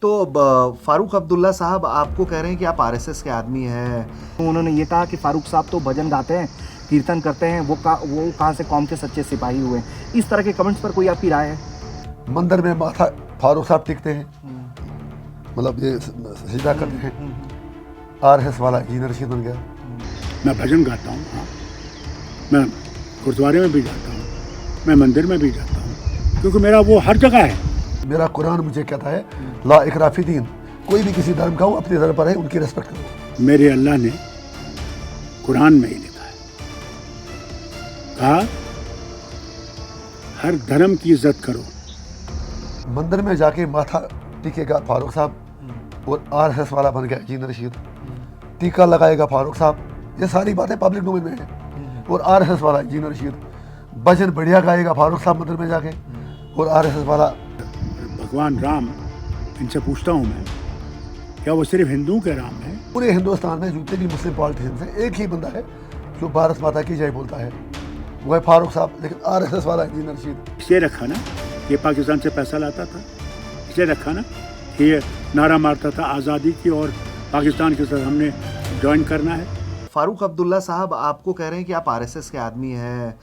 तो फारूक अब्दुल्ला साहब आपको कह रहे हैं कि आप आरएसएस के आदमी हैं। उन्होंने ये कहा कि फारूक साहब तो भजन गाते हैं, कीर्तन करते हैं, वो कहाँ से कौम के सच्चे सिपाही हुए। इस तरह के कमेंट्स पर कोई आपकी राय है? मंदिर में माथा फारूक साहब टिकते हैं, मतलब ये सजदा करते हैं। आरएसएस वाला इंजीनियर रशीद बन गया। मैं भजन गाता हूँ, हाँ, मैं गुरुद्वारे में भी जाता हूँ, मैं मंदिर में भी जाता हूँ, क्योंकि मेरा वो हर जगह है। मेरा कुरान मुझे कहता है ला इकराह फी दीन, कोई भी किसी धर्म का हो अपने धर्म पर है, उनकी रेस्पेक्ट करो। मेरे अल्लाह ने कुरान में ही लिखा है, कहा हर धर्म की इज्जत करो। मंदिर में जाके माथा टिकेगा फारूक साहब और आरएसएस वाला बन गया इंजीनियर रशीद। टीका लगाएगा फारूक साहब, ये सारी बातें पब्लिक डोमेन में है। और आरएसएस वाला इंजीनियर रशीद भजन बढ़िया गाएगा फारूक साहब मंदिर में जाके, और आरएसएस वाला। भगवान राम, इनसे पूछता हूँ मैं, क्या वो सिर्फ हिंदुओं के राम हैं? पूरे हिंदुस्तान में जितने भी मुस्लिम पॉलिटिशियंस हैं, एक ही बंदा है जो भारत माता की जय बोलता है, वो है फारूक साहब। लेकिन आरएसएस वाला इंजीनियर रशीद इसे रखा ना, ये पाकिस्तान से पैसा लाता था, इसे रखा ना, ये नारा मारता था आज़ादी की और पाकिस्तान के साथ हमने ज्वाइन करना है। फारूक अब्दुल्ला साहब आपको कह रहे हैं कि आप आरएसएस के आदमी हैं।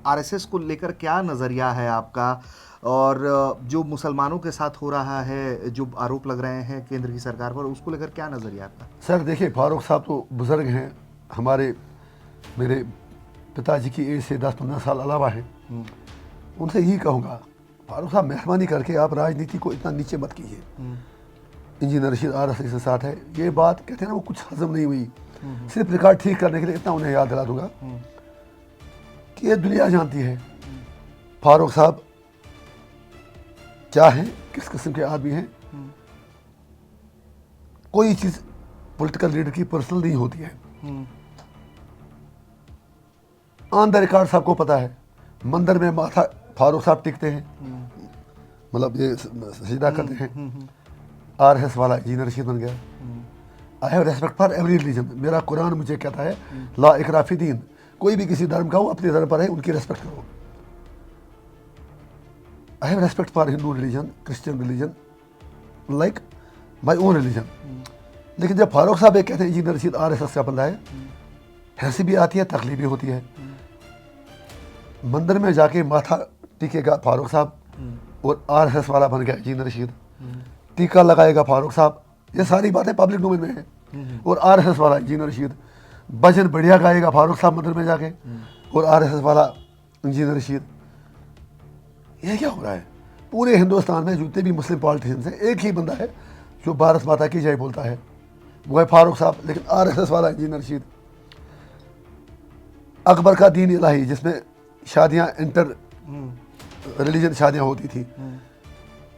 आरएसएस को लेकर क्या नज़रिया है आपका, और जो मुसलमानों के साथ हो रहा है, जो आरोप लग रहे हैं केंद्र की सरकार पर, उसको लेकर क्या नज़रिया आपका? सर देखिए, फारूक साहब तो बुज़ुर्ग हैं हमारे, मेरे पिताजी की एज से 10-15 साल अलावा हैं। उनसे यही कहूँगा, फारूक साहब मेहरबानी करके आप राजनीति को इतना नीचे मत कीजिए। इंजीनियर रशीद आरएसएस के साथ है, ये बात कहते हैं ना, वो कुछ हजम नहीं हुई। सिर्फ रिकॉर्ड ठीक करने के लिए इतना उन्हें याद दिला दूंगा कि ये दुनिया जानती है फारूक साहब क्या हैं, किस किस्म के आदमी हैं। कोई चीज़ पॉलिटिकल लीडर की पर्सनल नहीं होती है। ऑन द रिकॉर्ड सबको पता है, मंदिर में माथा फारूक साहब टिकते हैं, मतलब ये सजदा करते हैं। आरएसएस वाला इंजीनियर रशीद बन गया। I have respect for every religion, मेरा कुरान मुझे कहता है ला इकराह फी दीन, कोई भी किसी धर्म का हो अपने धर्म पर है, उनकी रेस्पेक्ट करो। I have respect for Hindu religion, Christian religion, like my own religion. लेकिन जब फारूक साहब एक कहते हैं इंजीनियर रशीद आरएसएस का बंदा है, हंसी भी आती है, तकलीफ भी होती है। मंदिर में जाके माथा टिकेगा फारूक साहब और आरएसएस वाला बन गया इंजीनियर रशीद। टीका लगाएगा फारूक साहब, ये सारी बातें पब्लिक डोमेन में है। और आरएसएस वाला इंजीनियर रशीद भजन बढ़िया गाएगा फारूक साहब मंदिर में जाके, और आरएसएस वाला इंजीनियर रशीद। ये क्या हो रहा है? पूरे हिंदुस्तान में जितने भी मुस्लिम पॉलिटिशियंस हैं, एक ही बंदा है जो भारत माता की जय बोलता है, वो है फारूक साहब। लेकिन आरएसएस वाला इंजीनियर रशीद अकबर का दीन इलाही, जिसमें शादियां इंटर रिलीजन शादियां होती थी,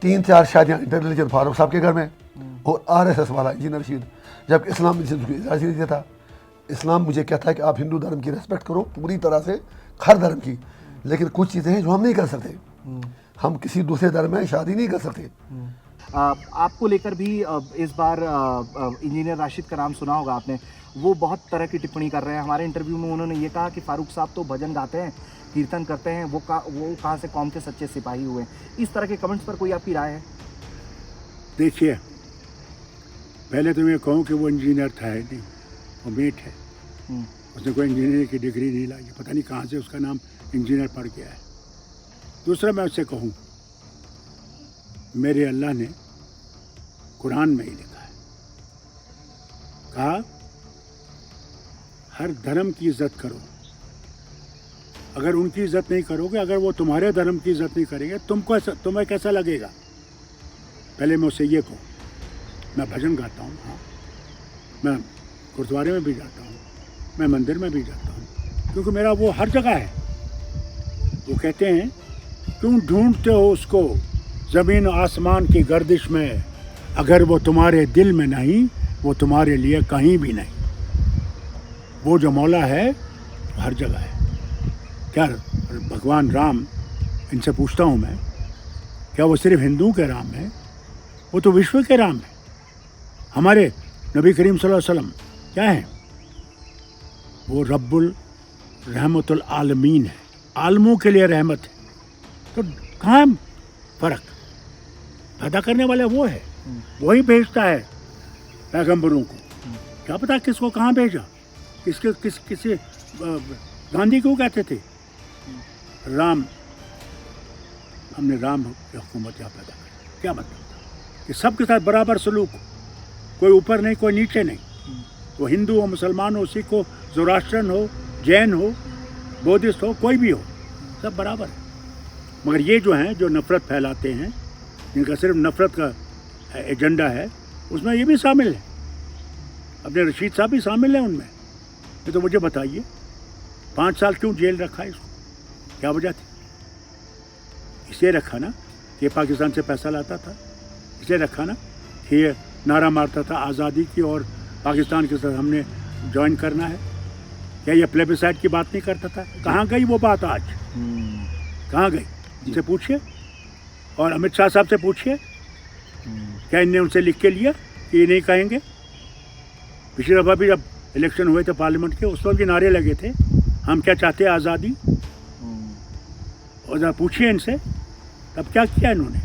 3-4 शादियां इंटर रिलीजन फारूक साहब के घर में। और आरएसएस वाला इंजीनियर रशीद, जब इस्लाम मुझे इजाज़त नहीं देता। इस्लाम मुझे कहता है कि आप हिंदू धर्म की रेस्पेक्ट करो पूरी तरह से, हर धर्म की, लेकिन कुछ चीज़ें हैं जो हम नहीं कर सकते। हम किसी दूसरे धर्म में शादी नहीं कर सकते। आपको लेकर भी इस बार इंजीनियर राशिद का नाम सुना होगा आपने, वो बहुत तरह की टिप्पणी कर रहे हैं। हमारे इंटरव्यू में उन्होंने ये कहा कि फारूक साहब तो भजन गाते हैं, कीर्तन करते हैं, वो कहाँ से कौम के सच्चे सिपाही हुए। इस तरह के कमेंट्स पर कोई आपकी राय है? देखिए, पहले तो मैं कहूँ कि वो इंजीनियर था है नहीं, वो मेट है। उसने कोई इंजीनियर की डिग्री नहीं लाई, पता नहीं कहाँ से उसका नाम इंजीनियर पड़ गया है। दूसरा, मैं उससे कहूँ, मेरे अल्लाह ने कुरान में ही लिखा है, कहा हर धर्म की इज्जत करो। अगर उनकी इज्जत नहीं करोगे, अगर वो तुम्हारे धर्म की इज्जत नहीं करेंगे, तुम्हें कैसा लगेगा? पहले मैं उससे ये कहूँ, मैं भजन गाता हूँ, हाँ, मैं गुरुद्वारे में भी जाता हूँ, मैं मंदिर में भी जाता हूँ, क्योंकि मेरा वो हर जगह है। वो कहते हैं, क्यों ढूंढते हो उसको ज़मीन आसमान की गर्दिश में, अगर वो तुम्हारे दिल में नहीं, वो तुम्हारे लिए कहीं भी नहीं। वो जो मौला है वो हर जगह है। क्या भगवान राम, इनसे पूछता हूँ मैं, क्या वो सिर्फ हिंदुओं के राम हैं? वो तो विश्व के राम हैं। हमारे नबी करीम सल्लल्लाहु अलैहि वसल्लम क्या हैं? वो रब्बुल रहमतुल आलमीन है, आलमों के लिए रहमत है। तो कहाँ फ़र्क पैदा करने वाला वो है। वही भेजता है पैगंबरों को। क्या पता किसको कहाँ भेजा, किसे गांधी को कहते थे राम, हमने राम की हुकूमत यहाँ पैदा की। क्या मतलब था कि सबके साथ बराबर सलूक, कोई ऊपर नहीं कोई नीचे नहीं, वो हिंदू हो, मुसलमान हो, सिख हो, ज़ोरास्ट्रियन हो, जैन हो, बौद्धिस्ट हो, कोई भी हो, सब बराबर है। मगर ये जो हैं, जो नफ़रत फैलाते हैं, जिनका सिर्फ नफ़रत का एजेंडा है, उसमें ये भी शामिल है। अपने रशीद साहब भी शामिल हैं उनमें। ये तो मुझे बताइए 5 साल क्यों जेल रखा है इसको, क्या वजह थी? इसलिए रखा ना कि ये पाकिस्तान से पैसा लाता था, इसलिए रखा ना कि ये नारा मारता था आज़ादी की और पाकिस्तान के साथ हमने ज्वाइन करना है। क्या ये प्लेबिसाइड की बात नहीं करता था? कहाँ गई वो बात आज, कहाँ गई? इनसे पूछिए, और अमित शाह साहब से पूछिए, क्या इनने उनसे लिख के लिया कि ये नहीं कहेंगे? पिछली दफ़ा भी जब इलेक्शन हुए थे पार्लियामेंट के, उस वक्त भी नारे लगे थे, हम क्या चाहते हैं आज़ादी। और जरा पूछिए इनसे, तब क्या किया इन्होंने?